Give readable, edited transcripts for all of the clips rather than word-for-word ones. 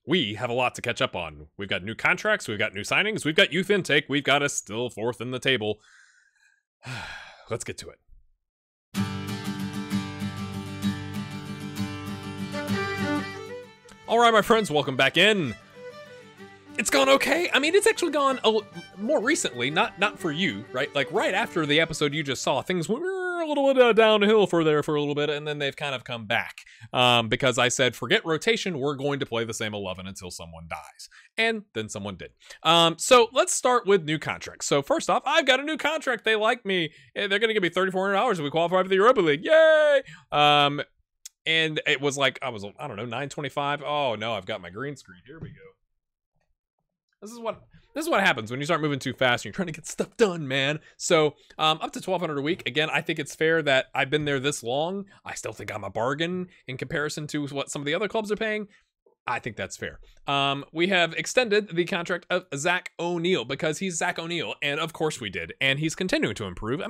we have a lot to catch up on. We've got new contracts, we've got new signings, we've got youth intake, we've got us still fourth in the table. Let's get to it. All right, my friends, welcome back in. It's gone okay. I mean, it's actually gone more recently, not for you, right? Like right after the episode you just saw, things were a little bit downhill for a little bit, and then they've kind of come back because I said, forget rotation, we're going to play the same 11 until someone dies. And then someone did. So let's start with new contracts. So first off, I've got a new contract. They like me. They're going to give me $3,400 if we qualify for the Europa League. Yay! And it was like, I don't know, $925. Oh no, I've got my green screen. Here we go. This is what happens when you start moving too fast and you're trying to get stuff done, man. So up to $1,200 a week. Again, I think it's fair that I've been there this long. I still think I'm a bargain in comparison to what some of the other clubs are paying. I think that's fair. We have extended the contract of Zach O'Neil because he's Zach O'Neil, and of course we did. And he's continuing to improve.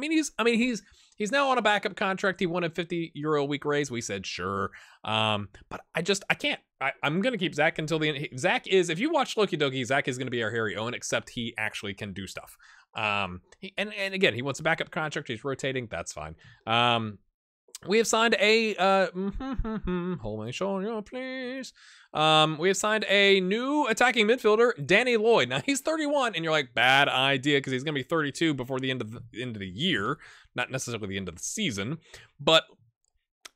He's now on a backup contract. He wanted €50 a week raise. We said sure, but I can't. I'm gonna keep Zach until the end. Zach is, if you watch Loki Doki, Zach is gonna be our Harry Owen, except he actually can do stuff. And again, he wants a backup contract. He's rotating. That's fine. We have signed a hold my shoulder, please. We have signed a new attacking midfielder, Danny Lloyd. Now he's 31, and you're like, bad idea, because he's gonna be 32 before the end of the year, not necessarily the end of the season. But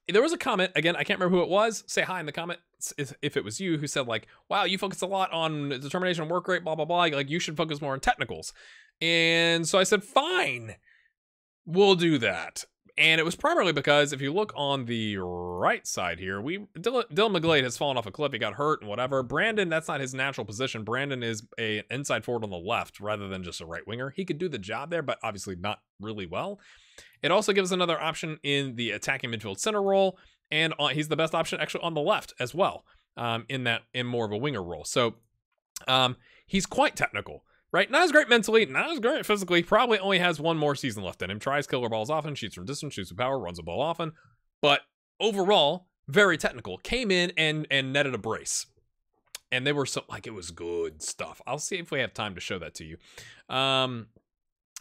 there was a comment, again, I can't remember who it was. Say hi in the comments if it was you, who said like, wow, you focus a lot on determination, work rate, blah blah blah. Like you should focus more on technicals. And so I said, fine, we'll do that. And it was primarily because if you look on the right side here, Dylan McGlade has fallen off a cliff. He got hurt and whatever. Brandon, that's not his natural position. Brandon is an inside forward on the left rather than just a right winger. He could do the job there, but obviously not really well. It also gives another option in the attacking midfield center role, and he's the best option actually on the left as well, in more of a winger role. So he's quite technical. Right? Not as great mentally, not as great physically, probably only has one more season left in him. Tries killer balls often, shoots from distance, shoots with power, runs the ball often. But overall, very technical. Came in and netted a brace. And they were it was good stuff. I'll see if we have time to show that to you. And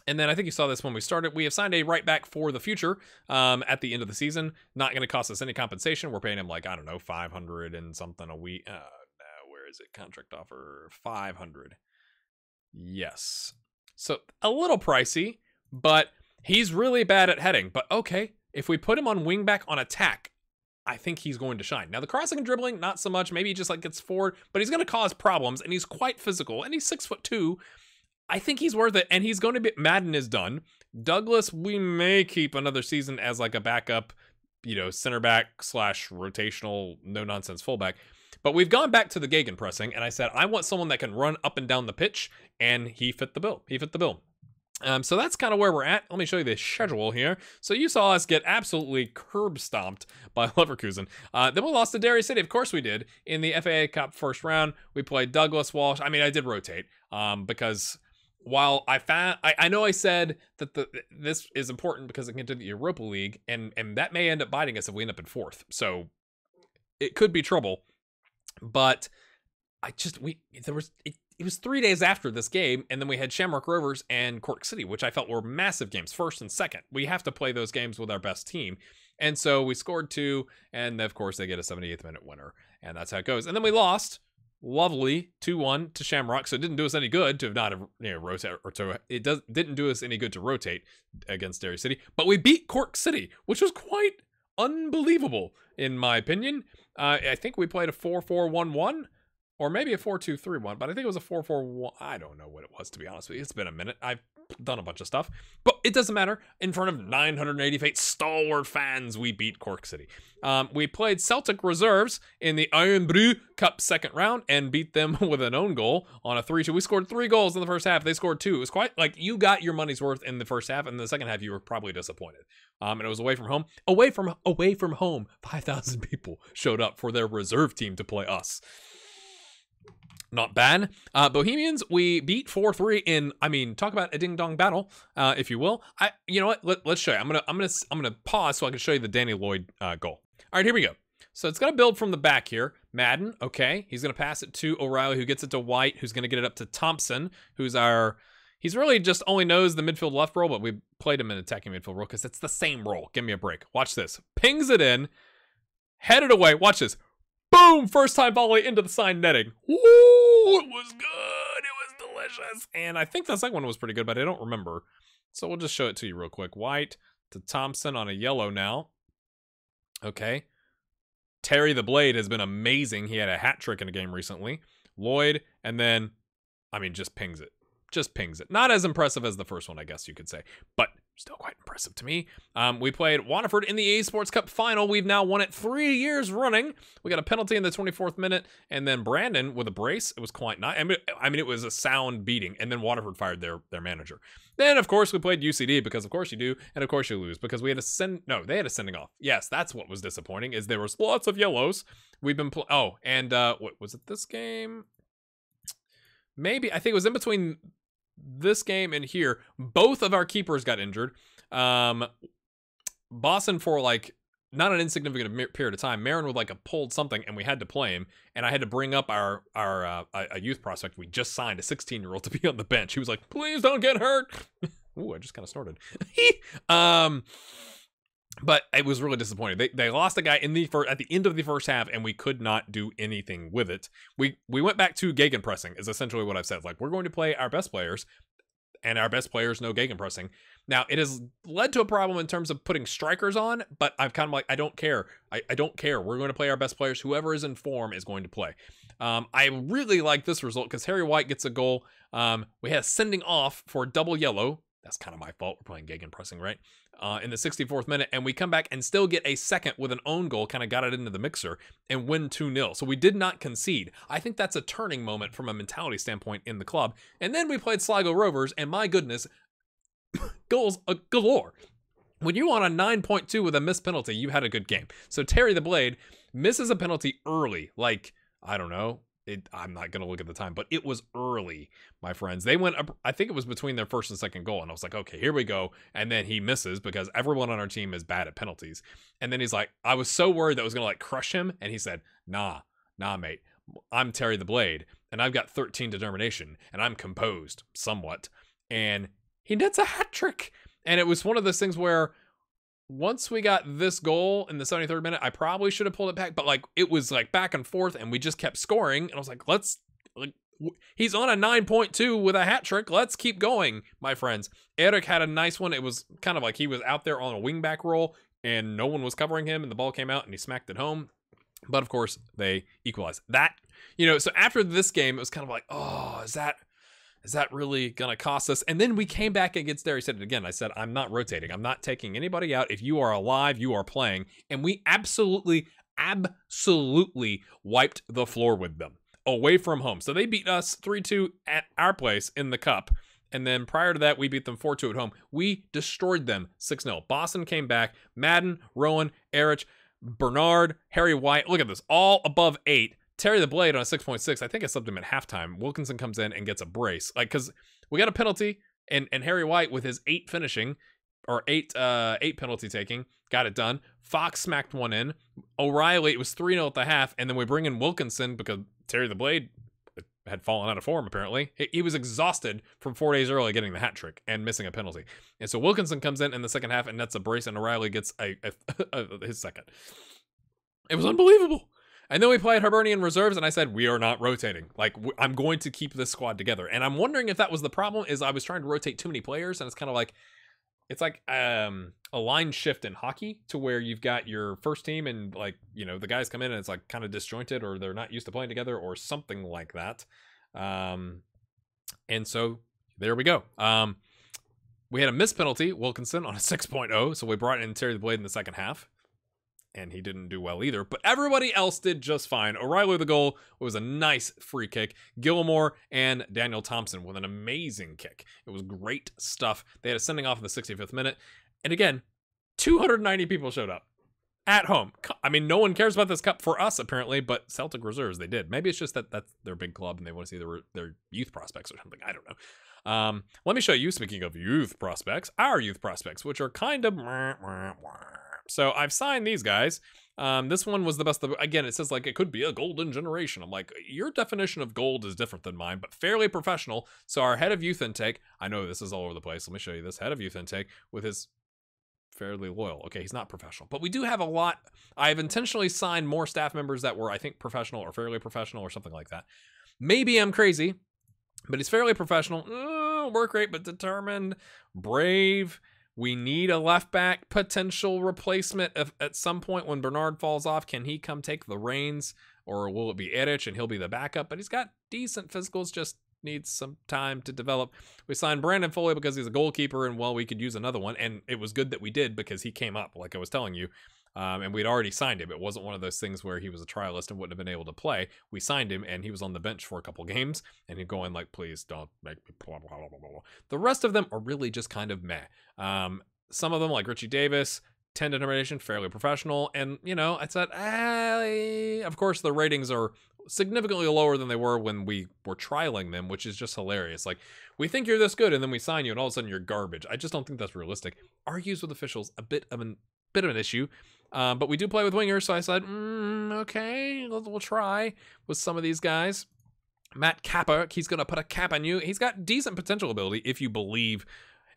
then I think you saw this when we started. We have signed a right back for the future at the end of the season. Not going to cost us any compensation. We're paying him like, I don't know, 500 and something a week. Where is it? Contract offer 500. Yes. So a little pricey, but he's really bad at heading. But okay, if we put him on wing back on attack, I think he's going to shine. Now the crossing and dribbling, not so much. Maybe he just like gets forward, but he's going to cause problems, and he's quite physical, and he's 6'2". I think he's worth it, and he's going to be. Madden is done. Douglas, we may keep another season as like a backup, center back / rotational, no nonsense fullback. But we've gone back to the gegenpressing, and I said, I want someone that can run up and down the pitch, and he fit the bill. So that's kind of where we're at. Let me show you the schedule here. So you saw us get absolutely curb stomped by Leverkusen. Then we lost to Derry City. Of course we did. In the FAA Cup first round, we played Douglas Walsh. I mean, I did rotate because while I know I said that this is important because it can get to the Europa League, and that may end up biting us if we end up in fourth. So it could be trouble. But it was 3 days after this game, and then we had Shamrock Rovers and Cork City, which I felt were massive games, first and second. We have to play those games with our best team. And so we scored 2, and of course they get a 78th minute winner, and that's how it goes. And then we lost, lovely, 2-1 to Shamrock, so it didn't do us any good to not rotate, didn't do us any good to rotate against Derry City, but we beat Cork City, which was quite unbelievable in my opinion. I think we played a 4-4-1-1 or maybe a 4-2-3-1, but I think it was a 4-4-1. I don't know what it was, to be honest with you. It's been a minute. I've done a bunch of stuff, but it doesn't matter. In front of 988 stalwart fans, we beat Cork City. We played Celtic reserves in the Iron Brew Cup second round and beat them with an own goal on a 3-2. We scored 3 goals in the first half. They scored 2. It was quite like you got your money's worth in the first half, and in the second half you were probably disappointed. And it was away from home. Away from home, 5,000 people showed up for their reserve team to play us. Not bad. Bohemians, we beat 4-3 in, I mean, talk about a ding-dong battle, if you will. You know what? Let's show you. I'm gonna pause so I can show you the Danny Lloyd goal. All right, here we go. So it's gonna build from the back here, Madden, okay. He's going to pass it to O'Reilly, who gets it to White, who's going to get it up to Thompson, who's he's really just only knows the midfield left role, but we played him in attacking midfield role because it's the same role. Give me a break. Watch this. Pings it in, headed away. Watch this. Boom! First time volley into the side netting. Woo! It was good. It was delicious. And I think the second one was pretty good, but I don't remember. So we'll just show it to you real quick. White to Thompson on a yellow now. Okay. Terry the Blade has been amazing. He had a hat trick in a game recently. Lloyd, and then, I mean, just pings it. Just pings it. Not as impressive as the first one, I guess you could say, but still quite impressive to me. We played Waterford in the EA Sports Cup final. We've now won it 3 years running. We got a penalty in the 24th minute, and then Brandon with a brace. It was quite nice. I mean, it was a sound beating, and then Waterford fired their manager. Then, of course, we played UCD, because of course you do, and of course you lose, because we had they had a sending off. Yes, that's what was disappointing, is there was lots of yellows. We've been what was it, this game? Maybe, I think it was in between this game and here. Both of our keepers got injured. Boston for like not an insignificant period of time. Marin with like a pulled something, and we had to play him. And I had to bring up our youth prospect we just signed, a 16-year-old, to be on the bench. He was like, "Please don't get hurt." Ooh, I just kind of snorted. But it was really disappointing. They lost a guy at the end of the first half, and we could not do anything with it. We went back to gegenpressing, is essentially what I've said. Like, we're going to play our best players, and our best players know gegenpressing. Now, it has led to a problem in terms of putting strikers on, but I'm kind of like, I don't care. I don't care. We're going to play our best players. Whoever is in form is going to play. I really like this result because Harry White gets a goal. We had a sending off for double yellow. That's kind of my fault. We're playing gegenpressing, right? In the 64th minute, and we come back and still get a second with an own goal, kind of got it into the mixer, and win 2-0. So we did not concede. I think that's a turning moment from a mentality standpoint in the club. And then we played Sligo Rovers, and my goodness, goals galore. When you on a 9.2 with a missed penalty, you had a good game. So Terry the Blade misses a penalty early, like, I don't know, I'm not going to look at the time, but it was early, my friends. They went up, I think it was between their first and second goal, and I was like, okay, here we go. And then he misses because everyone on our team is bad at penalties. And then he's like, I was so worried that I was going to like crush him. And he said, nah, mate, I'm Terry the Blade, and I've got 13 determination, and I'm composed somewhat. And he nets a hat trick. And it was one of those things where once we got this goal in the 73rd minute, I probably should have pulled it back, but like it was like back and forth, and we just kept scoring. And I was like, he's on a 9.2 with a hat trick. Let's keep going, my friends. Eric had a nice one. It was kind of like he was out there on a wingback roll, and no one was covering him, and the ball came out, and he smacked it home. But of course, they equalized that. So after this game, it was kind of like, oh, is that really gonna cost us? And then we came back against there. He said it again. I said, I'm not rotating. I'm not taking anybody out. If you are alive, you are playing. And we absolutely wiped the floor with them away from home. So they beat us 3-2 at our place in the cup. And then prior to that, we beat them 4-2 at home. We destroyed them 6-0. Boston came back. Madden, Rowan, Erich, Bernard, Harry White. Look at this. All above 8. Terry the Blade on a 6.6. I think I subbed him at halftime. Wilkinson comes in and gets a brace. Like, because we got a penalty, and Harry White with his 8 finishing, or 8 penalty taking, got it done. Fox smacked one in. O'Reilly, it was 3-0 at the half, and then we bring in Wilkinson because Terry the Blade had fallen out of form, apparently. He was exhausted from 4 days early getting the hat trick and missing a penalty. And so Wilkinson comes in the second half and nets a brace, and O'Reilly gets his second. It was unbelievable. And then we played Hibernian reserves, and I said, we are not rotating. Like, I'm going to keep this squad together. And I'm wondering if that was the problem, is I was trying to rotate too many players, and it's kind of like, it's like a line shift in hockey to where you've got your first team and like, the guys come in and it's like kind of disjointed, or they're not used to playing together or something like that. And so there we go. We had a missed penalty, Wilkinson, on a 6.0. So we brought in Terry the Blade in the second half, and he didn't do well either, but everybody else did just fine. O'Reilly the goal was a nice free kick. Gilmore and Daniel Thompson with an amazing kick. It was great stuff. They had a sending off in the 65th minute. And again, 290 people showed up at home. I mean, no one cares about this cup for us, apparently, but Celtic Reserves, they did. Maybe it's just that that's their big club and they want to see their youth prospects or something. I don't know. Let me show you, speaking of youth prospects, our youth prospects, which are kind of So I've signed these guys. This one was the best. Again, it says like it could be a golden generation. I'm like, your definition of gold is different than mine, but fairly professional. So our head of youth intake, I know this is all over the place. Let me show you this head of youth intake with his fairly loyal. Okay, he's not professional, but we do have a lot. I've intentionally signed more staff members that were, I think, professional or fairly professional or something like that. Maybe I'm crazy, but he's fairly professional. Work rate, but determined, brave. We need a left back potential replacement at some point when Bernard falls off. Can he come take the reins, or will it be Erich and he'll be the backup? But he's got decent physicals, just needs some time to develop. We signed Brandon Foley because he's a goalkeeper, and well, we could use another one, and it was good that we did because he came up, like I was telling you. And we'd already signed him. It wasn't one of those things where he was a trialist and wouldn't have been able to play. We signed him, and he was on the bench for a couple games, and he'd go in like, please don't make me blah, blah, blah, blah, blah. The rest of them are really just kind of meh. Some of them, like Richie Davis, 10 determination, fairly professional, and, you know, I said, of course, the ratings are significantly lower than they were when we were trialing them, which is just hilarious. Like, we think you're this good, and then we sign you, and all of a sudden you're garbage. I just don't think that's realistic. Argues with officials, a bit of an issue. But we do play with wingers, so I said, okay, we'll try with some of these guys. Matt Kappa, he's going to put a cap on you. He's got decent potential ability if you believe,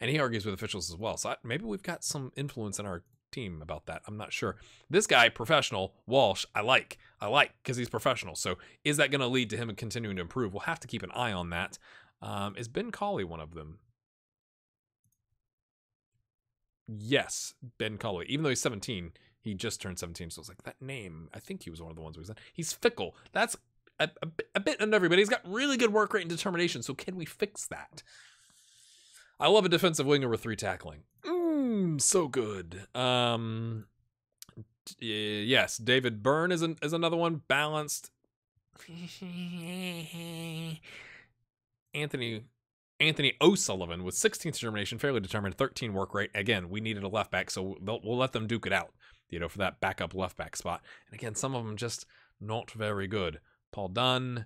and he argues with officials as well. So maybe we've got some influence in our team about that. I'm not sure. This guy, professional, Walsh, I like because he's professional. So is that going to lead to him continuing to improve? We'll have to keep an eye on that. Is Ben Colley one of them? Yes, Ben Colley. Even though he's 17, he just turned 17. So it's like that name. I think he was one of the ones we said. He's fickle. That's a bit on everybody. He's got really good work rate and determination. So can we fix that? I love a defensive winger with 3 tackling. So good. Yes, David Byrne is another one. Balanced. Anthony O'Sullivan with 16 determination, fairly determined, 13 work rate. Again, we needed a left back, so we'll let them duke it out, you know, for that backup left back spot. And again, some of them just not very good. Paul Dunn,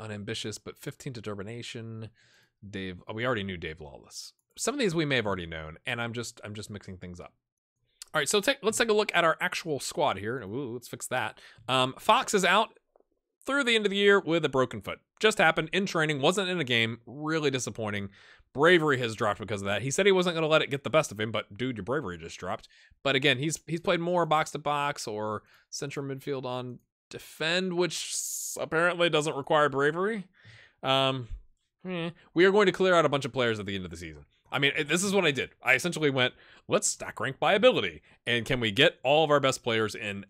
unambitious, but 15 determination. Dave, we already knew Dave Lawless. Some of these we may have already known, and I'm just mixing things up. All right, so let's take a look at our actual squad here. Ooh, let's fix that. Fox is out through the end of the year with a broken foot. Just happened in training, wasn't in a game. Really disappointing. Bravery has dropped because of that. He said he wasn't going to let it get the best of him, but dude, your bravery just dropped. But again, he's played more box to box or central midfield on defend, which apparently doesn't require bravery. We are going to clear out a bunch of players at the end of the season. I mean, this is what I did. I essentially went, let's stack rank by ability. And can we get all of our best players in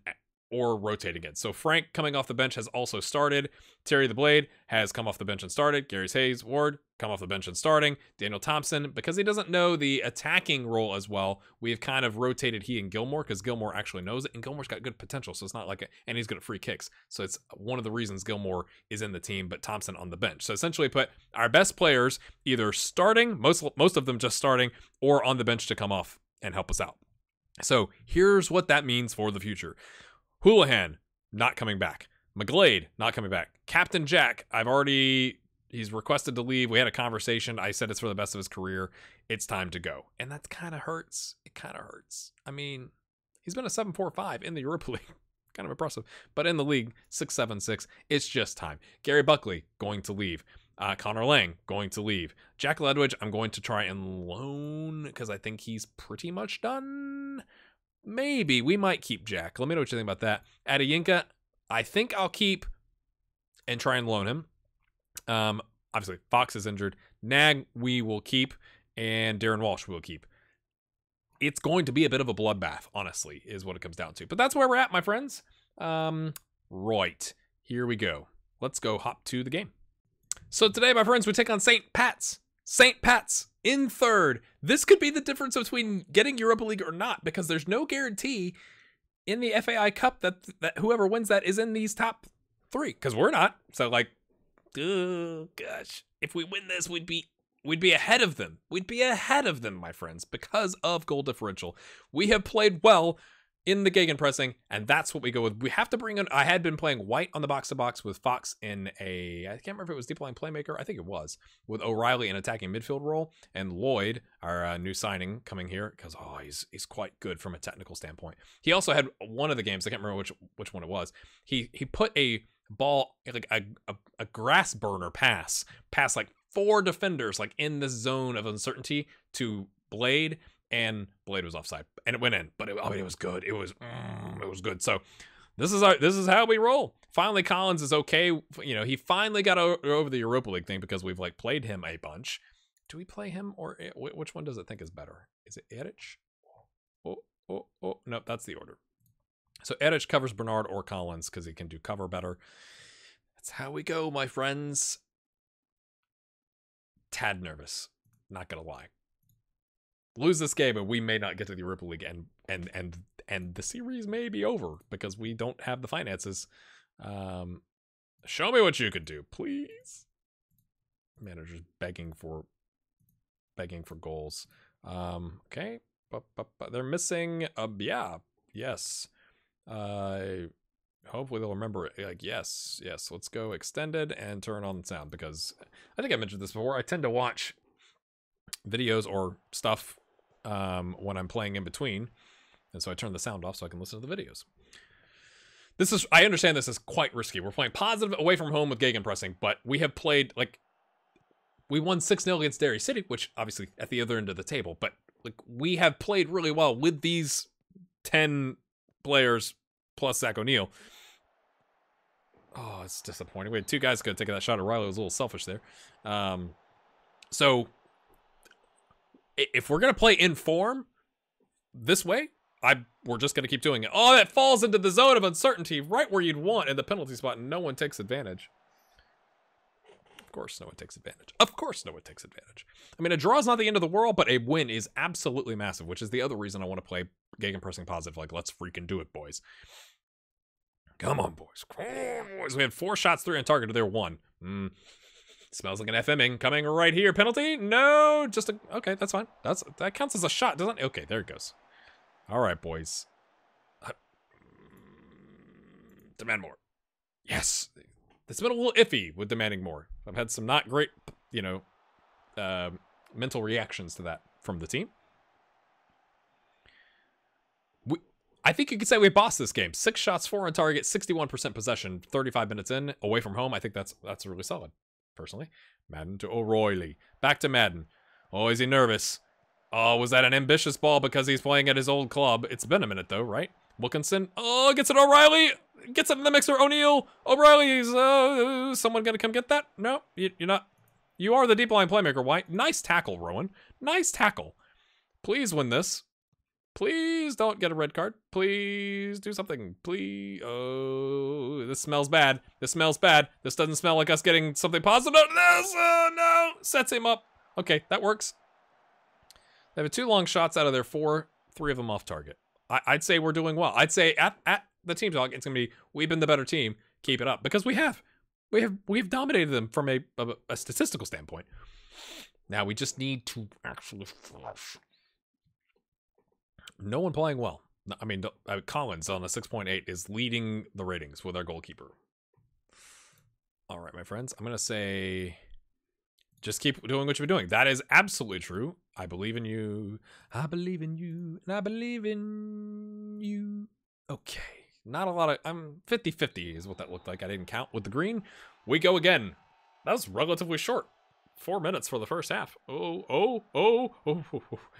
or rotate again? So Frank coming off the bench has also started. Terry the Blade has come off the bench and started. Gary Hayes Ward come off the bench and starting. Daniel Thompson, because he doesn't know the attacking role as well, we have kind of rotated he and Gilmore because Gilmore actually knows it, and Gilmore's got good potential, so it's not like and he's good at free kicks. So it's one of the reasons Gilmore is in the team, but Thompson on the bench. So essentially put our best players either starting, most of them just starting, or on the bench to come off and help us out. So here's what that means for the future. Houlihan, not coming back. McGlade, not coming back. Captain Jack, he's requested to leave. We had a conversation. I said it's for the best of his career. It's time to go. And that kind of hurts. It kind of hurts. I mean, he's been a 7.45 in the Europa League. Kind of impressive. But in the league, 6.76. It's just time. Gary Buckley, going to leave. Connor Lang, going to leave. Jack Ledwidge, I'm going to try and loan because I think he's pretty much done. Maybe. We might keep Jack. Let me know what you think about that. Adeyinka, I think I'll keep and try and loan him. Obviously, Fox is injured. Nag, we will keep. And Darren Walsh, we will keep. It's going to be a bit of a bloodbath, honestly, is what it comes down to. But that's where we're at, my friends. Right. Here we go. Let's go hop to the game. So today, my friends, we take on St. Pat's. St. Pat's in third. This could be the difference between getting Europa League or not, because there's no guarantee in the FAI Cup that whoever wins that is in these top 3, because we're not. So like, oh gosh, if we win this, we'd be ahead of them. We'd be ahead of them, my friends, because of goal differential. We have played well in the gegenpressing, and that's what we go with. We have to bring in, I had been playing white on the box-to-box with Fox in a, I can't remember if it was deep line playmaker, I think it was, with O'Reilly in attacking midfield role, and Lloyd, our new signing, coming here, because, oh, he's quite good from a technical standpoint. He also had one of the games, I can't remember which one it was, he put a ball, like a grass burner pass past like 4 defenders, like in this zone of uncertainty to Blade, and Blade was offside, and it went in. But it was good. It was good. So this is how we roll. Finally, Collins is okay. You know, he finally got over the Europa League thing because we've like played him a bunch. Do we play him, or which one does it think is better? Is it Eric? Oh, no, that's the order. So Eric covers Bernard or Collins because he can do cover better. That's how we go, my friends. Tad nervous, not gonna lie. Lose this game and we may not get to the Europa League, and the series may be over because we don't have the finances. Show me what you could do, please. Manager's begging for goals. Okay, but they're missing. Yes. Hopefully they'll remember it. Like, yes. Let's go extended and turn on the sound, because I think I mentioned this before. I tend to watch videos or stuff when I'm playing in between, and so I turn the sound off so I can listen to the videos. I understand this is quite risky. We're playing positive away from home with gegenpressing, but we have played, like, we won 6-0 against Derry City, which obviously at the other end of the table, but like we have played really well with these 10 players plus Zach O'Neal. Oh, it's disappointing. We had 2 guys could have taken that shot. O'Reilly was a little selfish there. So if we're going to play in form this way, we're just going to keep doing it. Oh, that falls into the zone of uncertainty, right where you'd want in the penalty spot, and no one takes advantage. Of course no one takes advantage. Of course no one takes advantage. I mean, a draw is not the end of the world, but a win is absolutely massive, which is the other reason I want to play gegenpressing positive. Like, let's freaking do it, boys. Come on, boys. Come on, boys. We had 4 shots, 3 on target. There 1. Smells like an FMing coming right here. Penalty? No, just a... Okay, that's fine. That counts as a shot, doesn't it? Okay, there it goes. All right, boys. Demand more. Yes. It's been a little iffy with demanding more. I've had some not great, mental reactions to that from the team. I think you could say we bossed this game. 6 shots, 4 on target, 61% possession, 35 minutes in, away from home. I think that's really solid, personally. Madden to O'Reilly. Back to Madden. Oh, is he nervous? Oh, was that an ambitious ball because he's playing at his old club? It's been a minute, though, right? Wilkinson. Oh, gets it O'Reilly. Gets it in the mixer. O'Neal. O'Reilly's. Someone gonna come get that? No, you're not. You are the deep line playmaker, White. Nice tackle, Rowan. Nice tackle. Please win this. Please don't get a red card. Please do something. Please. Oh, this smells bad. This smells bad. This doesn't smell like us getting something positive. No. Sets him up. Okay, that works. They have 2 long shots out of their 4, 3 of them off target. I'd say we're doing well. I'd say at the team talk, it's gonna be, we've been the better team. Keep it up, because we've dominated them from a statistical standpoint. Now we just need to actually flush. No one playing well. I mean, Collins on a 6.8 is leading the ratings with our goalkeeper. All right, my friends. I'm going to say, just keep doing what you've been doing. That is absolutely true. I believe in you. I believe in you. And I believe in you. Okay. Not a lot of... 50-50 is what that looked like. I didn't count with the green. We go again. That was relatively short. 4 minutes for the first half. Oh.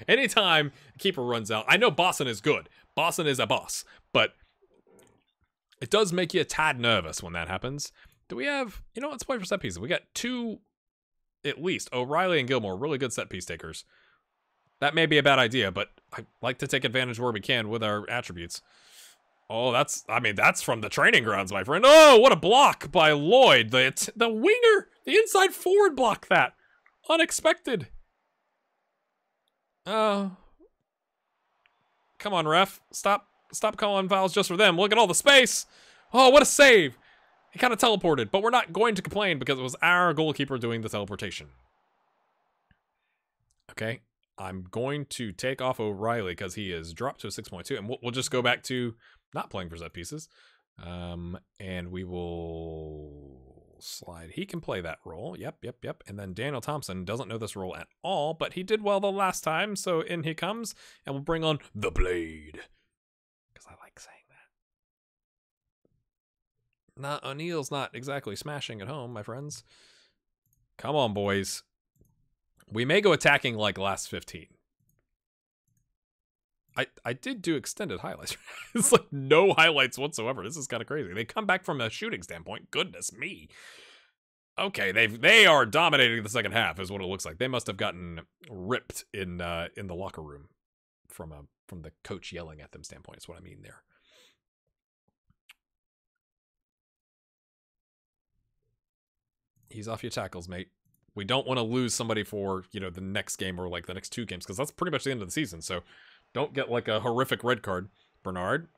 Anytime keeper runs out. I know Boston is good. Boston is a boss. But it does make you a tad nervous when that happens. Do we have... You know, let's play for set pieces. We got 2, at least. O'Reilly and Gilmore, really good set piece takers. That may be a bad idea, but I like to take advantage where we can with our attributes. Oh, that's from the training grounds, my friend. Oh, what a block by Lloyd. The winger, the inside forward blocked that. Unexpected. Oh. Come on, ref. Stop calling fouls just for them. Look at all the space. Oh, what a save. He kind of teleported, but we're not going to complain because it was our goalkeeper doing the teleportation. Okay. I'm going to take off O'Reilly because he is dropped to a 6.2, and we'll just go back to not playing for set pieces. And we will slide. He can play that role. Yep. And then Daniel Thompson doesn't know this role at all, but he did well the last time, so in he comes, and we'll bring on the Blade. Because I like saying that. O'Neill's not exactly smashing at home, my friends. Come on, boys. We may go attacking like last 15. I did do extended highlights. It's like no highlights whatsoever. This is kind of crazy. They come back from a shooting standpoint. Goodness me. Okay, they are dominating the second half, is what it looks like. They must have gotten ripped in the locker room from the coach yelling at them standpoint. Is what I mean there. He's off your tackles, mate. We don't want to lose somebody for, the next game or like the next 2 games, because that's pretty much the end of the season. So don't get like a horrific red card. Bernard.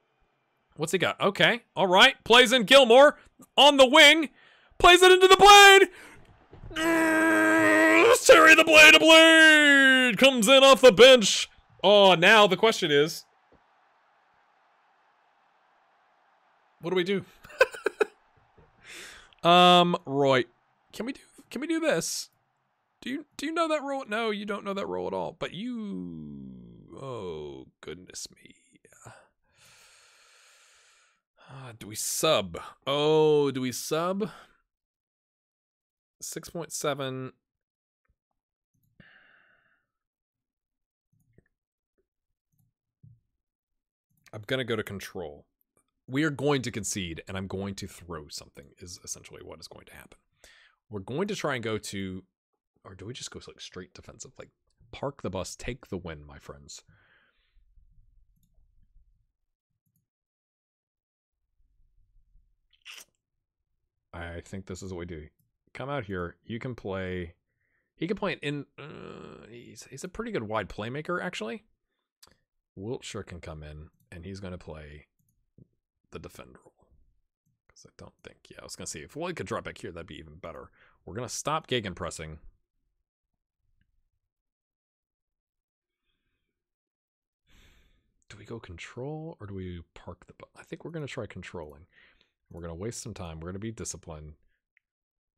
What's he got? Okay. All right. Plays in Gilmore on the wing. Plays it into the Blade. Terry the Blade comes in off the bench. Oh, now the question is, what do we do? Roy, can we do this? Do you know that role? No, you don't know that role at all. But oh goodness me. Do we sub? Oh, do we sub? 6.7. I'm gonna go to control. We are going to concede, and I'm going to throw something, is essentially what is going to happen. We're going to try and go to, or do we just go like straight defensive? Like, park the bus, take the win, my friends. I think this is what we do. Come out here. You can play. He can play it in. He's a pretty good wide playmaker, actually. Wiltshire can come in, and he's going to play the defender role. Because I don't think. Yeah, I was going to see if Lloyd could drop back here, that'd be even better. We're going to stop gegenpressing. Do we go control or do we park the bus? I think we're going to try controlling. We're going to waste some time. We're going to be disciplined.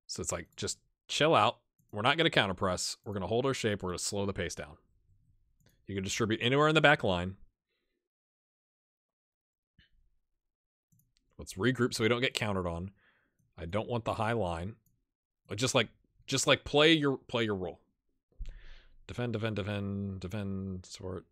So it's like, just chill out. We're not going to counterpress. We're going to hold our shape. We're going to slow the pace down. You can distribute anywhere in the back line. Let's regroup so we don't get countered on. I don't want the high line. Just like play your role. Defend, sort.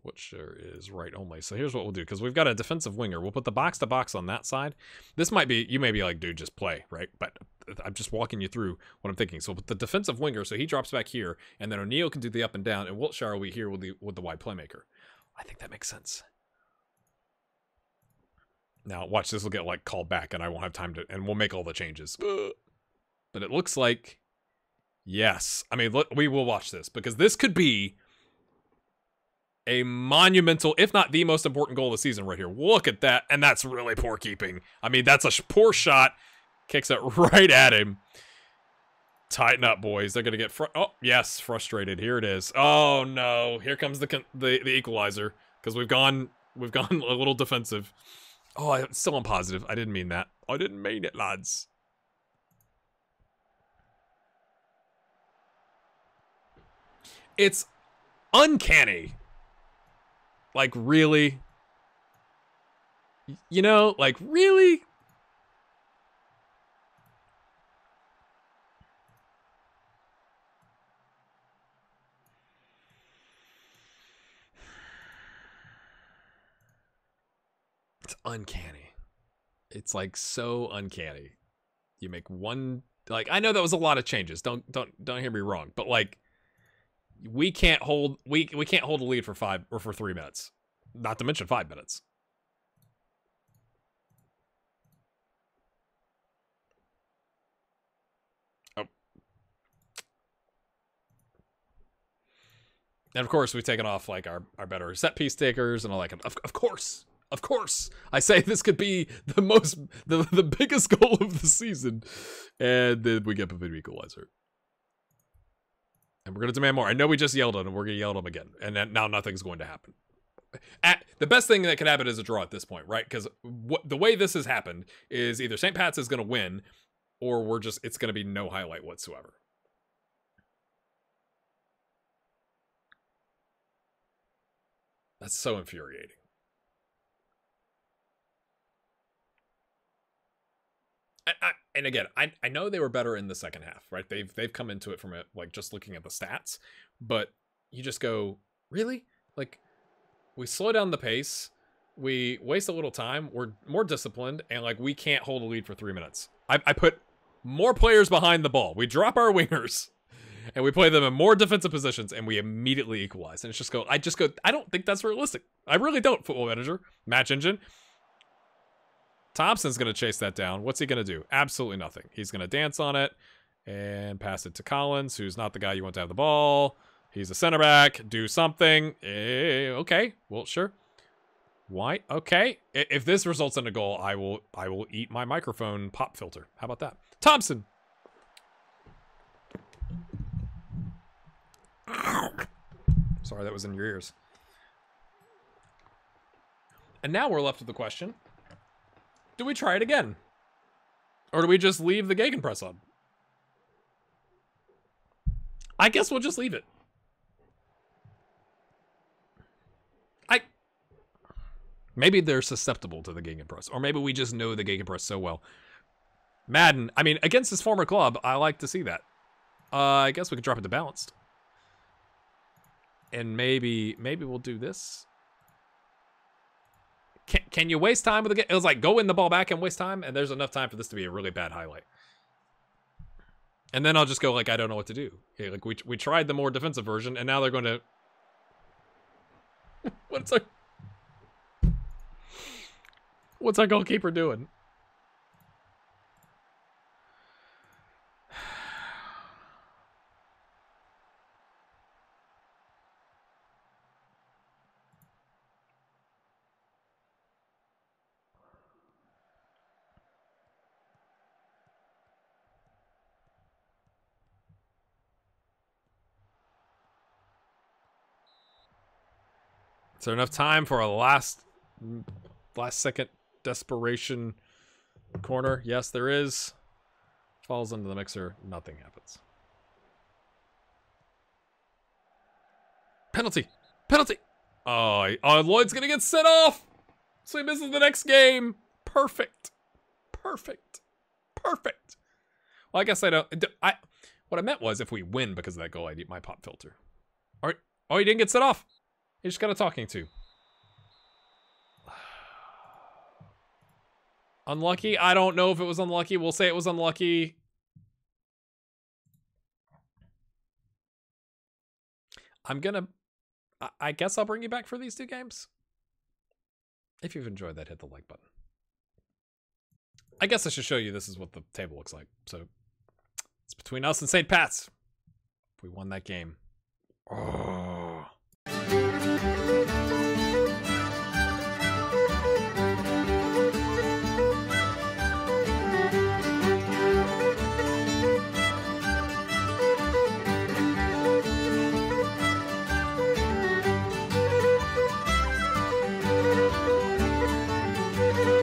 Which is right only. So here's what we'll do, because we've got a defensive winger. We'll put the box to box on that side. This might be, you may be like, dude, just play, right? But I'm just walking you through what I'm thinking. So we'll put the defensive winger, so he drops back here, and then O'Neill can do the up and down, and Wiltshire will be here with the wide playmaker. I think that makes sense. Now watch, this will get like called back, and I won't have time to, and we'll make all the changes. But it looks like, yes. I mean, look, we will watch this, because this could be a monumental, if not the most important goal of the season right here. Look at that. And that's really poor keeping. I mean, that's a poor shot. Kicks it right at him. Tighten up, boys. They're going to get, oh, yes, frustrated. Here it is. Oh, no. Here comes the equalizer, because we've gone a little defensive. Oh, I'm still on positive. I didn't mean that. I didn't mean it, lads. It's uncanny. Like, really? Like, really? It's uncanny. It's like so uncanny. You make one, like, I know that was a lot of changes. Don't hear me wrong, but like, we can't hold a lead for 5 or for 3 minutes. Not to mention 5 minutes. Oh. And of course, we've taken off like our better set piece takers and all that. Of course. I say this could be the biggest goal of the season. And then we get a bit of equalizer. And we're going to demand more. I know we just yelled at him. We're going to yell at him again. And then, now nothing's going to happen. The best thing that could happen is a draw at this point, right? Because the way this has happened is either St. Pat's is going to win, or it's going to be no highlight whatsoever. That's so infuriating. And again, I know they were better in the second half, right? They've come into it from it, like, just looking at the stats, but you just go, really? Like, we slow down the pace, we waste a little time, we're more disciplined, and like, we can't hold a lead for 3 minutes. I put more players behind the ball. We drop our wingers, and we play them in more defensive positions, and we immediately equalize. And I don't think that's realistic. I really don't, Football Manager. Match Engine. Thompson's going to chase that down. What's he going to do? Absolutely nothing. He's going to dance on it and pass it to Collins, who's not the guy you want to have the ball. He's a center back. Do something. Okay. Well, sure. Why? Okay. If this results in a goal, I will eat my microphone pop filter. How about that? Thompson. Sorry, that was in your ears. And now we're left with the question. Do we try it again? Or do we just leave the gegenpress on? I guess we'll just leave it. Maybe they're susceptible to the gegenpress. Or maybe we just know the gegenpress so well. Madden, I mean, against his former club, I like to see that. I guess we could drop it to balanced. And maybe we'll do this. Can you waste time with the game? It was like, go in the ball back and waste time, and there's enough time for this to be a really bad highlight. And then I'll just go like, I don't know what to do. Okay, like we tried the more defensive version, and now they're going to... What's our goalkeeper doing? Is there enough time for a last second desperation corner? Yes, there is. Falls into the mixer. Nothing happens. Penalty. Penalty. Oh, Lloyd's going to get sent off. So he misses the next game. Perfect. Perfect. Perfect. Well, I guess I don't... what I meant was if we win because of that goal, I'd eat my pop filter. All right. Oh, he didn't get set off. He just got a talking to. Unlucky? I don't know if it was unlucky. We'll say it was unlucky. I guess I'll bring you back for these two games. If you've enjoyed that, hit the like button. I guess I should show you this is what the table looks like. So it's between us and St. Pat's. If we won that game. Oh.